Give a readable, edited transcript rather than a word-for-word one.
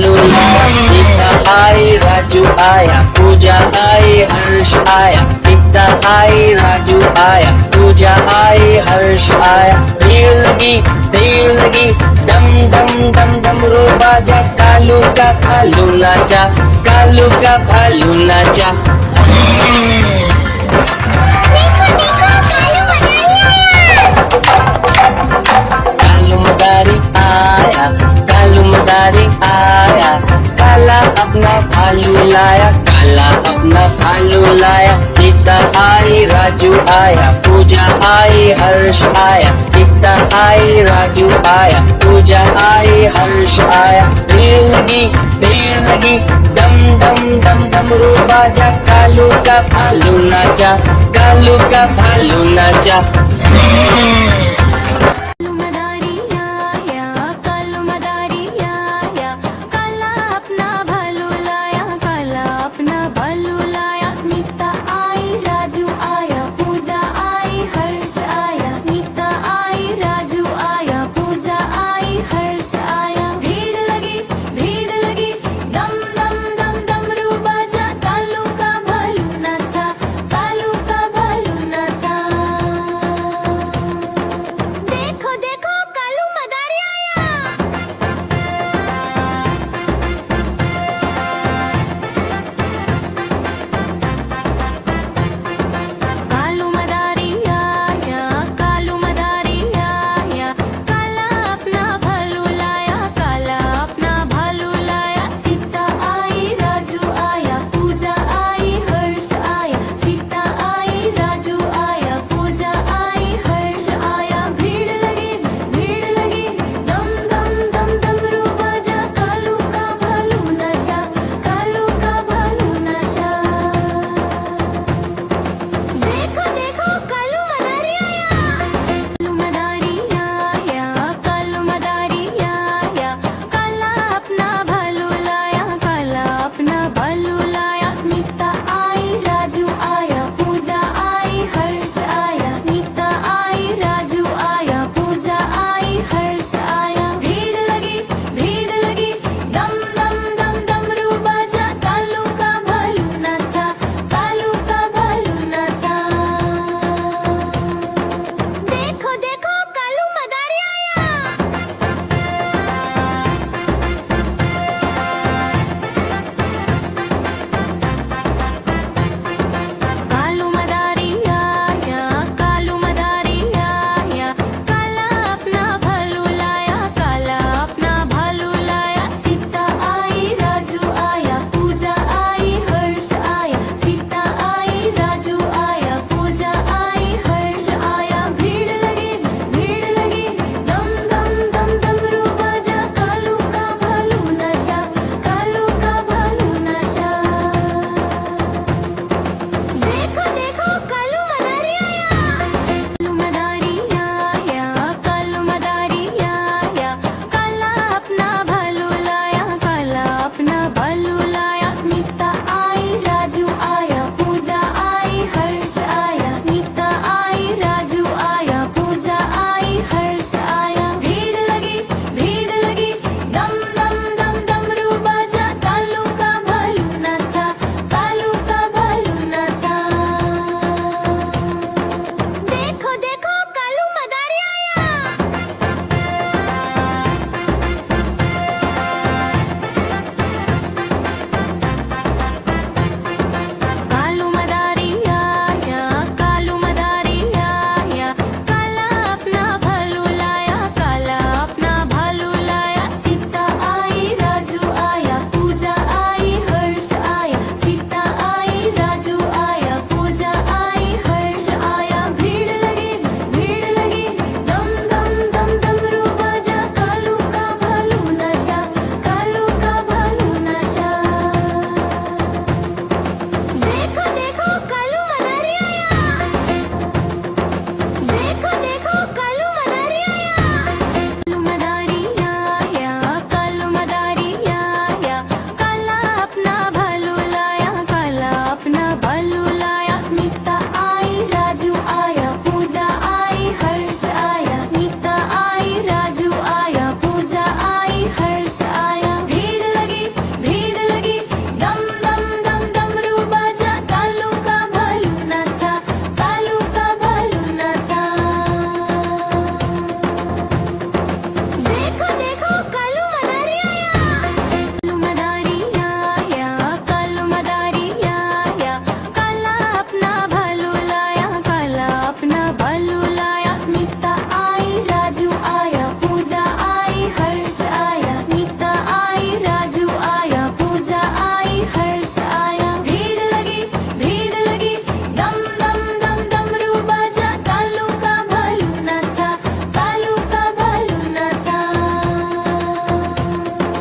भालू लाया, गीता आई, राजू आया, पूजा आई, हर्ष आया, गीता आई, राजू आया, पूजा आई, हर्ष आया। भीड़ लगी, डम डम डम डमरू बाजा, कालू का भालू नाचा, कालू का भालू नाचा। कालू मदारी आया, कालू मदारी आया, काला अपना भालू लाया, काला अपना भालू लाया। गीता आई, राजू आया, पूजा आई, हर्ष आया, गीता आई, राजू आया, पूजा आई, हर्ष आया। भीड़ लगी, डम डम डम डमरू बाजा, कालू का भालू नाचा, कालू का भालू नाचा।